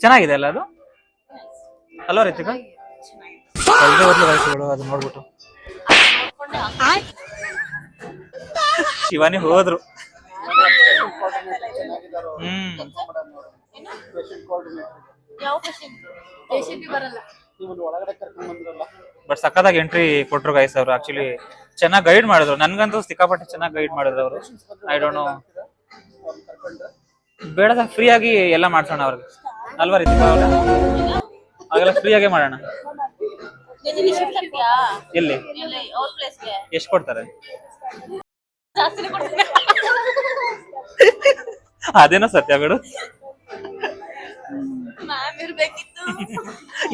ಚೆನ್ನಾಗಿದೆ ಅಲ್ಲ ಅದು ಅಲ್ವಾ ರಿತಿಕಾ? ಅದು ನೋಡ್ಬಿಟ್ಟು ಶಿವಾನಿ ಹೋದ್ರು. ಬಟ್ ಸಕ್ಕತ್ತಾಗಿ ಎಂಟ್ರಿ ಕೊಟ್ರು ಗೈಸ್ ಅವರು. ಆಕ್ಚುಲಿ ಚೆನ್ನಾಗಿ ಗೈಡ್ ಮಾಡಿದ್ರು. ನನ್ಗಂತೂ ಸಿಕ್ಕಾಪಟ್ಟೆ ಚೆನ್ನಾಗಿ ಗೈಡ್ ಮಾಡಿದ್ರು ಅವರು. ಐ ಡೋಂಟ್ ನೋ, ಬೇಡ ಫ್ರೀ ಆಗಿ ಎಲ್ಲ ಮಾಡ್ಸೋಣ ಅವ್ರಿಗೆ ಅಲ್ವಾ ರಿತಿಕಾ ಅವ್ರೆ? ಹಾಗೆಲ್ಲ ಫ್ರೀ ಆಗೇ ಮಾಡೋಣ. ಎಲ್ಲಿ ಎಷ್ಟು ಕೊಡ್ತಾರೆ? ಅದೇನೋ ಸತ್ಯ ಬಿಡು.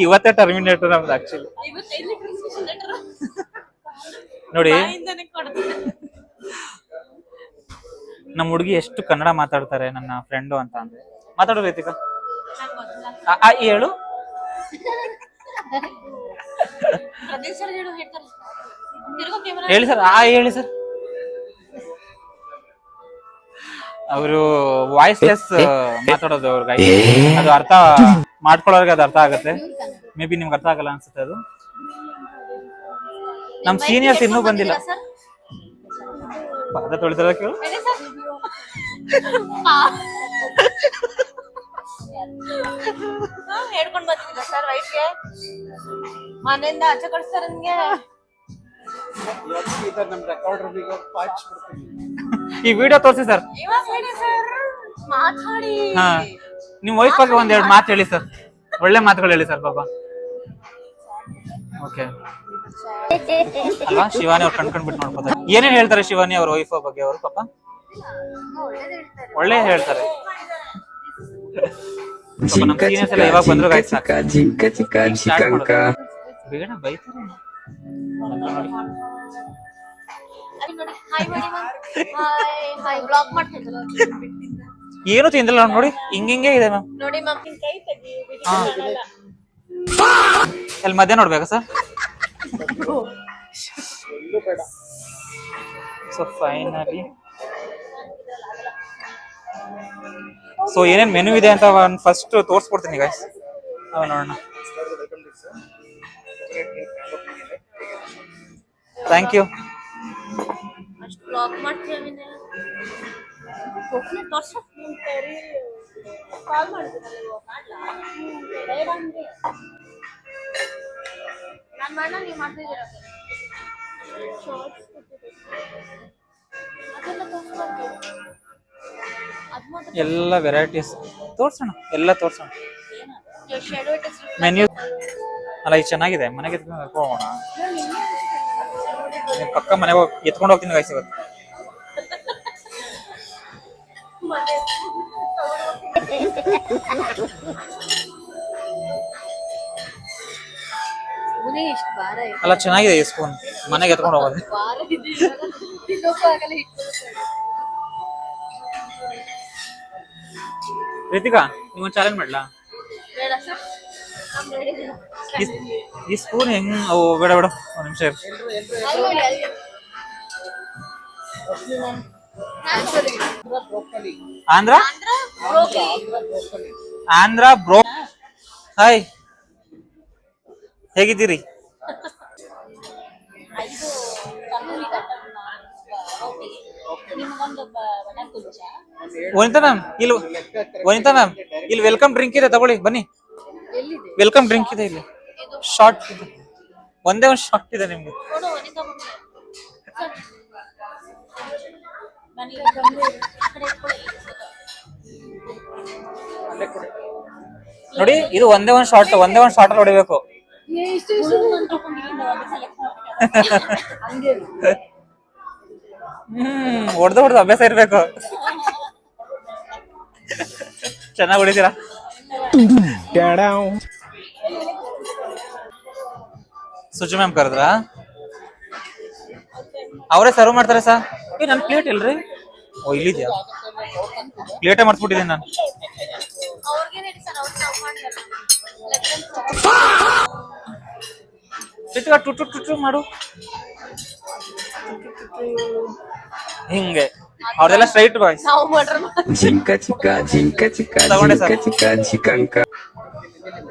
ಇವತ್ತೇ ಟರ್ಮಿನೇಟರ್ ನಮ್ದು ಆಕ್ಚುಲಿ. ನೋಡಿ ನಮ್ಮ ಹುಡುಗಿ ಎಷ್ಟು ಕನ್ನಡ ಮಾತಾಡ್ತಾರೆ ನನ್ನ ಫ್ರೆಂಡು ಅಂತ ಅಂದ್ರೆ. ಮಾತಾಡೋ ರೀತಿಕ ಹೇಳು. ಹೇಳಿ ಸರ್. ಹೇಳಿ ಸರ್. ಅವರು ವಾಯ್ಸ್ಲೆಸ್ ಮಾತಾಡೋದು ಅವ್ರಿಗೆ. ಅದು ಅರ್ಥ ಮಾಡ್ಕೊಳ್ಳೋರ್ಗೆ ಅದು ಅರ್ಥ ಆಗುತ್ತೆ. ಮೇ ಬಿ ನಿಮ್ಗೆ ಅರ್ಥ ಆಗಲ್ಲ ಅನ್ಸುತ್ತೆ ಅದು. ನಮ್ ಸೀನಿಯರ್ಸ್ ಇನ್ನೂ ಬಂದಿಲ್ಲ. ಪಾದ ತೊಳಿತಾರ ಕೇಳು. ಹೇಳ್ಕೊಂಡ್ ಬರ್ತಿದ್ದ ಸರ್ ವೈಟ್ಗೆ ಮನೆಯಿಂದ ಆಚೆ ಕಳಿಸ್ತಾರ ನಿಮ್ಗೆ. ಈ ವಿಡಿಯೋ ತೋರಿಸಿ ಸರ್. ಮಾತಾಡಿ. ಹಾ, ನಿಮ್ ವೈಫ್ ಬಗ್ಗೆ ಒಂದೆರಡು ಮಾತು ಹೇಳಿ ಸರ್. ಒಳ್ಳೆ ಮಾತುಗಳು ಹೇಳಿ ಸರ್ ಪಾಪ. ಓಕೆ ಅಲ್ವಾ? ಶಿವಾನಿ ಅವ್ರು ಕಣ್ಕೊಂಡ್ಬಿಟ್ಟು ನೋಡ್ಬೋದು. ಏನೇನ್ ಹೇಳ್ತಾರೆ ಶಿವಾನಿ ಅವ್ರ ವೈಫ್ ಬಗ್ಗೆ ಅವರು ಪಾಪ? ಒಳ್ಳೆ ಹೇಳ್ತಾರೆ. ಯಾವಾಗ ಬಂದ್ರು ಬೇಡ ಬೈತಾರೆ. ಏನು ತಿಂದಿಲ್ಲ ನೋಡಿ, ಹಿಂಗೆ ಇದೆ ಮ್ಯಾಮ್. ಅಲ್ಲಿ ಮಧ್ಯ ನೋಡ್ಬೇಕಾ ಸರ್? ಸೊ ಫೈನಲಿ ಏನೇನ್ ಮೆನು ಇದೆ ಅಂತ ಫಸ್ಟ್ ತೋರ್ಸ್ಕೊಡ್ತೀನಿ ಗೈಸ್. ನೋಡೋಣ. Thank you. ಎಲ್ಲ ವೆರೈಟೀಸ್ ತೋರ್ಸೋಣ, ಎಲ್ಲ ತೋರ್ಸೋಣ. ಮೆನ್ಯೂ ಅಲ್ಲ ಇದು ಚೆನ್ನಾಗಿದೆ. ಮನೆಗೆ ಹೋಗೋಣ. ಪಕ್ಕ ಮನೆಗೆ ಹೋಗಿ ಎತ್ಕೊಂಡು ಹೋಗ್ತೀನಿ ಗೈಸ್ ಇವತ್ತು. ಅಲ್ಲ ಚೆನ್ನಾಗಿದೆ ಈ ಸ್ಪೂನ್. ಮನೆಗೆ ಎತ್ಕೊಂಡು ಹೋಗೋದು. ರಿತಿಕಾ ನೀವು ಚಾಲೆಂಜ್ ಮಾಡ್ಲಾ? ಈ ಸ್ಪೂನ್ ಹೆಂಗ್? ಓ ಬೇಡ ಬೇಡ, ಒಂದು ನಿಮಿಷ. ಆಂಧ್ರ ಆಂಧ್ರ ಬ್ರೋ. ಹಾಯ್, ಹೇಗಿದ್ದೀರಿ? ವನಿತಾ ಮ್ಯಾಮ್ ಇಲ್ಲಿ ವೆಲ್ಕಮ್ ಡ್ರಿಂಕ್ ಇದೆ, ತಗೊಳ್ಳಿ ಬನ್ನಿ. ವೆಲ್ಕಮ್ ಡ್ರಿಂಕ್ ಇದೆ ಇಲ್ಲಿ. ಶಾರ್ಟ್ ಇದೆ, ಒಂದೇ ಒಂದು ಶಾರ್ಟ್ ಇದೆ ನಿಮ್ಗೆ. ನೋಡಿ ಇದು ಒಂದೇ ಒಂದು ಶಾರ್ಟ್ ಅಲ್ಲಿ ಹೊಡಿಬೇಕು. ಹೊಡೆದು ಅಭ್ಯಾಸ ಇರ್ಬೇಕು. ಚೆನ್ನಾಗಿ ಹೊಡಿತೀರಾ? ಸುಜು ಮ್ಯಾಮ್ ಕರೆದ್ರ? ಅವರೇ ಸರ್ವ್ ಮಾಡ್ತಾರೆ ಸರ್. ನನ್ ಪ್ಲೇಟ್ ಇಲ್ರಿ. ಓ ಇಲ್ಲಿದ್ಯಾ? ಪ್ಲೇಟೇ ಮರ್ತ್ಬಿಟ್ಟಿದ್ದೀನಿ ನಾನು. ಟು ಮಾಡು ಹಿಂಗೆ. ಅವ್ರದೆಲ್ಲ ಸ್ಟ್ರೈಟ್ ಬಾಯ್ಸ್. ತಗೊಂಡೆ ಸರ್. ನಾನು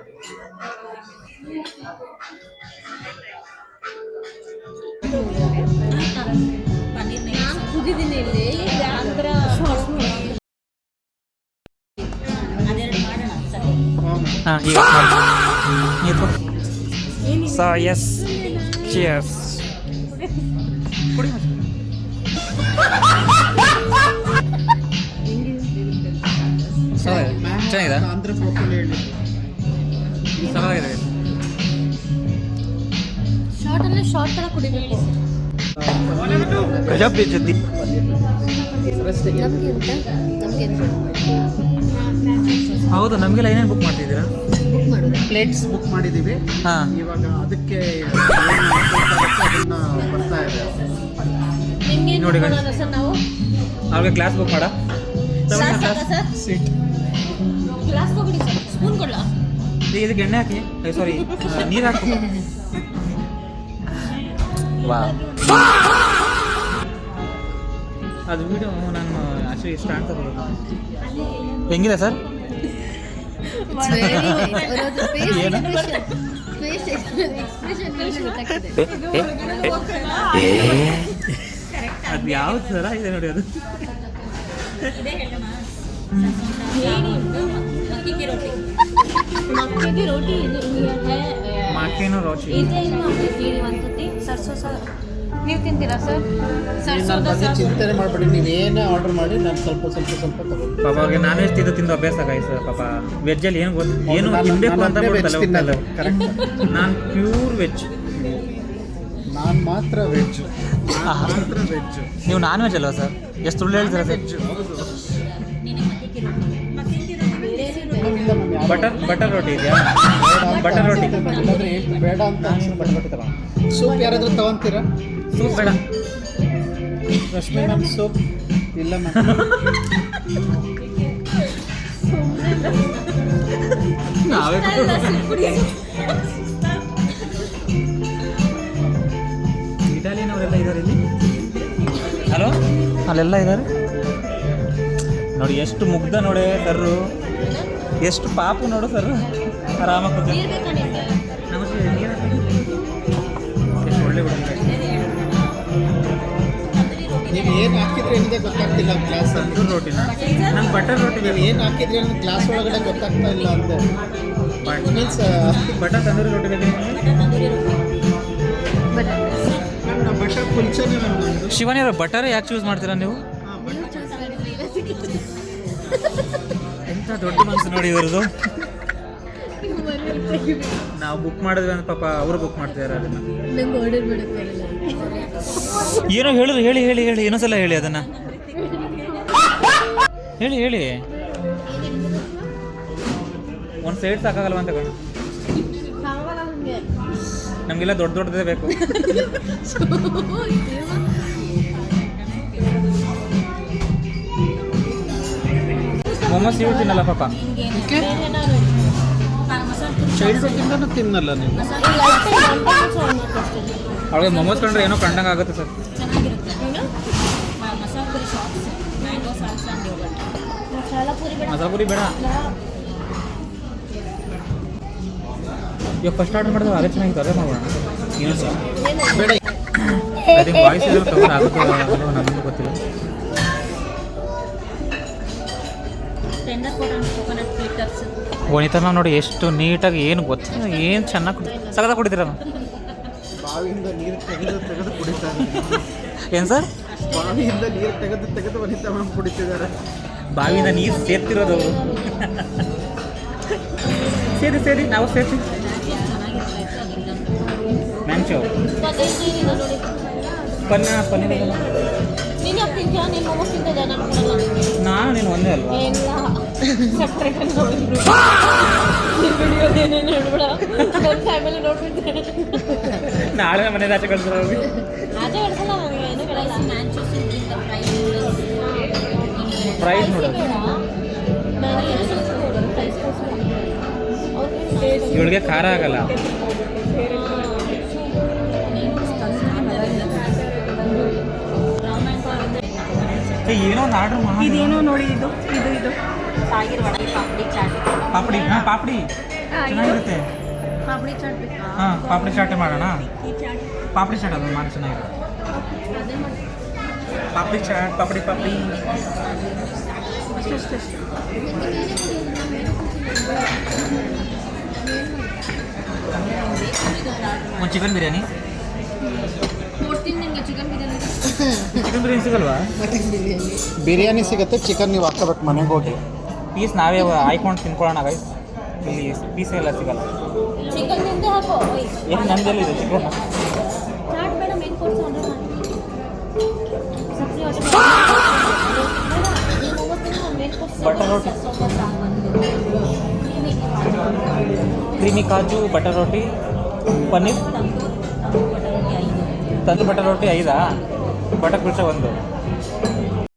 ಕುದಿದ್ದೀನಿ ಇಲ್ಲಿ ಆಂಧ್ರ ಅದೆರಡು ಮಾಡೋಣ ಸರಿ. ಹಾಂ ಈಗ ಸೊ ಎಸ್ ಚಿಯರ್ಸ್ ಕುಡಿ ಚೆನ್ನಾಗಿದೆ ಆಂಧ್ರ ಪ್ರೊಫೈಲ್ ಹೇಳಿ ಚೆನ್ನಾಗಿದೆ ಶಾರ್ಟ್ ತರ ಕುಡಿಬೇಕು. ಗಜಬ್ ಜೊತೆ ಹೌದು ನಮಗೆಲ್ಲ ಏನೇನು ಬುಕ್ ಮಾಡ್ತಿದ್ದೀರಾ? ಪ್ಲೇಟ್ಸ್ ಬುಕ್ ಮಾಡಿದ್ದೀವಿ. ಹಾಂ ಇವಾಗ ಅದಕ್ಕೆ ಅದನ್ನ ಬರ್ತಾ ಇದೆ. ನೋಡಿ ಗಣೇಶ್. ಮಾಡೋಣ ಸರ್ ನಾವು ಅವ್ರಿಗೆ ಕ್ಲಾಸ್ ಬುಕ್ ಮಾಡ ಸರ್ ಗ್ಲಾಸ್ ತಗೊಳ್ಳಿ ಸರ್. ಸ್ಪೂನ್ ಕೊಡ್ಲಾ? ಈಗ ಇದಕ್ಕೆ ಎಣ್ಣೆ ಹಾಕಿ ಸಾರಿ ನೀರು ಹಾಕು. ವಾ ಅದು ವಿಡಿಯೋ ನಾನು ಆಕ್ಚುಲಿ ಸ್ಟಾರ್ಟ್ ತಗೋಬೇಕು. ಹೆಂಗಿದೆ ಸರ್? ಅದು ಯಾವ್ದು ಸರ ಇದೆ ನೋಡಿ ಅದು मक्के की रोटी है ಮಾಕೇನೋ ರೋಚಿ ಇದೆ ಇನ್ನು ಹೇಳಿ ಒಂದ್ಸತಿ ಸರ್ಸೋ ಸರ್ ನೀವು ತಿಂತೀರಾ ಸರ್? ಸರ್ಸೋದ ಬಗ್ಗೆ ಸಾರು ಚಿಂತನೆ ಮಾಡಬೇಡಿ, ನೀವು ಏನೇ ಆರ್ಡರ್ ಮಾಡಿ ನಾನು ಸ್ವಲ್ಪ ತಗೊಂಡು ಪಾಪ ಅವ್ರಿಗೆ ನಾನ್ ವೆಜ್ ತಿಂದು ಅಭ್ಯಾಸ ಆಗಾಯ್ತು ಸರ್. ಪಾಪ ವೆಜ್ಜಲ್ಲಿ ಏನು ಏನು ತಿನ್ಬೇಕು ಅಂತ ತಿನ್ನಲ್ಲ. ಕರೆಕ್ಟ್. ನಾನು ಪ್ಯೂರ್ ವೆಜ್. ನಾನು ಮಾತ್ರ ವೆಜ್. ನೀವು ನಾನ್ ವೆಜ್ ಅಲ್ವಾ ಸರ್? ಎಷ್ಟು ಸುಳ್ಳು ಹೇಳ್ತೀರಾ ಸರ್? ಬಟರ್ ರೋಟಿ ಇದೆಯಾ? ಬಟರ್ ರೋಟಿ ಬೇಡ ಅಂತ ಬಟರ್ ರೋಟಿ ತಗೋ. ಸೂಪ್ ಯಾರಾದ್ರೂ ತಗೊಂತೀರಾ? ಸೂಪ್ ಬೇಡ. ರಶ್ಮಿ ಮ್ಯಾಮ್ ಸೂಪ್ ಇಲ್ಲ ಮ್ಯಾಮ್. ನಾವೇ ಇಟಾಲಿಯನ್ ಅವರೆಲ್ಲ ಇದ್ದಾರೆ ಇಲ್ಲಿ. ಹಲೋ ಅಲ್ಲೆಲ್ಲ ಇದ್ದಾರೆ ನೋಡಿ. ಎಷ್ಟು ಮುಗ್ಧ ನೋಡಿ ಸರ್ರು, ಎಷ್ಟು ಪಾಪು ನೋಡು ಸರ್. ಆರಾಮಾಗಿ ಕೂತು ನೀರು ಬೇಕಾ ನಿಮಗೆ? ನಮಸ್ತೆ. ನೀರು ಎಷ್ಟು ಒಳ್ಳೆ ಹುಡುಗ. ನೀವು ಏನು ಹಾಕಿದ್ರಿ ಅನ್ನೋದೇ ಗೊತ್ತಾಗ್ತಿಲ್ಲ ಗ್ಲಾಸ್. ತಂದೂರಿ ರೋಟಿನ ನಂಗೆ ಬಟರ್ ರೋಟಿ ನೀವು ಏನು ಹಾಕಿದ್ರಿ ಅನ್ನೋದು ಗ್ಲಾಸ್ ಒಳಗಡೆ ಗೊತ್ತಾಗ್ತಾ ಇಲ್ಲ ಅಂದೆ. ಮೀನ್ಸ್ ಬಟರ್ ತಂದೂರಿ ರೋಟಿ ಬೇಕು ನಮ್ಮ ಬಟರ್ ಕುಲ್ಚನೆ ನಮ್ಮದು. ಶಿವನಿಯವರು ಬಟರ್ ಯಾಕೆ ಚೂಸ್ ಮಾಡ್ತೀರಾ ನೀವು? ಎಂಥ ದೊಡ್ಡ ಮನಸ್ಸು ನೋಡಿ ಇವ್ರದ್ದು. ನಾವು ಬುಕ್ ಮಾಡಿದ್ವಿ ಅಂತ ಪಾಪ ಅವರು ಬುಕ್ ಮಾಡ್ತಿದ್ದಾರೆ ಅದನ್ನ. ನಂಗೆ ಆರ್ಡರ್ ಮಾಡಕ್ಕೆ ಏನೋ ಹೇಳಿದ್ರು. ಹೇಳಿ ಹೇಳಿ ಹೇಳಿ ಇನ್ನೊಂದ್ಸಲ ಹೇಳಿ ಅದನ್ನ ಹೇಳಿ ಹೇಳಿ. ಒಂದು ಸೈಡ್ ಸಾಕಾಗಲ್ವ ಅಂತ ಕಣ. ನಮಗೆಲ್ಲ ದೊಡ್ಡ ದೊಡ್ಡದೇ ಬೇಕು. ಮೊಮ್ಮಸ್ ಇವು ತಿನ್ನಲ್ಲ ಪಾಪ. ಚೈಲ್ಡ್ಹುಡ್ಡಿಂದನೂ ತಿನ್ನಲ್ಲ ನೀವು. ಅವಳಿಗೆ ಮೊಮ್ಮಸ್ ಕಂಡ್ರೆ ಏನೋ ಕಂಡಂಗೆ ಆಗುತ್ತೆ ಸರ್. ಮಸಾಲ ಪೂರಿ ಬೇಡ. ಇವಾಗ ಫಸ್ಟ್ ಆರ್ಡರ್ ಮಾಡಿದ್ರೆ ಅದೇ ಚೆನ್ನಾಗಿತ್ತು, ಅದೇ ಮಾಡೋಣ. ಇನ್ನೊಂದು ಬೇಡ. ಅದೇ ವಾಯ್ಸ್ ಎಲ್ಲ ಕವರ್ ಆಗುತ್ತೋ ನಮಗೂ ಗೊತ್ತಿಲ್ಲ. ವನಿತಾ ನೋಡಿ ಎಷ್ಟು ನೀಟಾಗಿ ಏನು ಗೊತ್ತಿಲ್ಲ, ಏನು ಚೆನ್ನಾಗಿ ಸಗದ ಕುಡಿತೀರಲ್ಲ. ಬಾವಿಯಿಂದ ನೀರು ತೆಗೆದು ತೆಗೆದು ಕುಡಿತಾರೆ. ಏನು ಸರ್? ಬಾವಿಯಿಂದ ನೀರು ತೆಗೆದು ತೆಗೆದು ವನಿತಾ ಮ್ಯಾಮ್ ಕುಡಿತಿದ್ದಾರೆ. ಬಾವಿಯಿಂದ ನೀರು ಸೇರ್ತಿರೋದು ಅವರು. ಸೇರಿ ಸೇರಿ ನಾವು ಸೇರ್ತೀವಿ. ಮ್ಯಾಂಚೋ ಪನ್ನೀರ್ ನೀನು ಯಾಕೆ ತಿಂತೀಯ? ನೀನು ಮೊಮ್ಮಸ್ ತಿಂತಿದ್ದೆ, ನಾನು ಕೊಡಲ್ಲ. ನಾನು ನೀನು ಒಂದೇ ಅಲ್ವಾ? ಇಲ್ಲ ಸಪ್ರೇಟ್ ಆಗಿ ನೋಡಿದ್ರು ವಿಡಿಯೋದೇನೇನು ಹೇಳ್ಬೇಡ. ನನ್ನ ಫ್ಯಾಮಿಲಿ ನೋಡ್ಬಿಡ್ತಾರೆ. ನಾಳೆ ಮನೇಲಿ ಆಚೆ ಕಳ್ಸಿರೋ ಹೋಗಿ ಆಚೆ ಕಳ್ಸಲ್ಲ, ನನಗೆ ಏನು ಕೇಳಲ್ಲ. Fried noodles. ಇವಳಿಗೆ ಖಾರ ಆಗಲ್ಲ. ಏನೋ ಒಂದು ಆರ್ಡರ್ ಮಾಡಿ. ಇದೇನೋ ನೋಡಿ, ಇದು ಇದು ಇದು ಸಾಗಿರ್ ವಡೆ ಪಾಪಡಿ ಚಾಟ್. ಪಾಪಡಿ. ಹಾಂ ಪಾಪಡಿ. ಚೆನ್ನಾಗಿರುತ್ತೆ ಪಾಪಡಿ ಚಾಟ್ ಬೇಕಾ? ಹಾಂ ಪಾಪಡಿ ಚಾಟೇ ಮಾಡೋಣ ಈ ಚಾಟ್ ಪಾಪಡಿ ಚಾಟ್ ಅದು ಮಾಡಿ ಚೆನ್ನಾಗಿರುತ್ತೆ ಅದೇ ಮಾಡಿ ಪಾಪಡಿ ಚಾಟ್ ಪಾಪಡಿ ಅಷ್ಟೇ ಒಂದು ಚಿಕನ್ ಬಿರಿಯಾನಿ ಕೊಡ್ತೀನಿ ನಿಮಗೆ ಚಿಕನ್ ಬಿರಿಯಾನಿ. ಚಿಕನ್ ಬಿರಿಯಾನಿ ಸಿಗಲ್ವಾ ಮಟನ್ ಬಿರಿಯಾನಿ ಬಿರಿಯಾನಿ ಸಿಗುತ್ತೆ ಚಿಕನ್ ನೀವು ಹಾಕೋಬೇಕು ಮನೆಗೆ ಹೋಗಿ ಪೀಸ್ ನಾವೇ ಆಯ್ಕೊಂಡು ತಿನ್ಕೊಳ್ಳೋಣ ಗೈಸ್ ಇಲ್ಲಿ ಪೀಸ್ ಎಲ್ಲ ಸಿಗಲ್ಲ ಚಿಕನ್ ನಿಂದೆ ಹಾಕೋ. ಏನು ನಮ್ಮದೆಲ್ಲಿದೆ ಚಿಕನ್ ಚಾಟ್ ಬೇಡ ಮೇನ್ ಕೋರ್ಸ್ ಆರ್ಡರ್ ಮಾಡಿ. ಸಬ್ಜಿ ಆರ್ಡರ್ ನೀವು ಹೋಗ್ತೀನಿ ನಾನು ಮೇನ್ ಕೋರ್ಸ್ ಬಟರ್ ರೋಟಿ. ಕ್ರೀಮಿ ಕಾಜು ಬಟರ್ ರೋಟಿ ಪನ್ನೀರ್ ತಂದು ಬಟರ್ ರೋಟಿ 5 ಬಟರ್ ಕುಲ್ಚಾ 1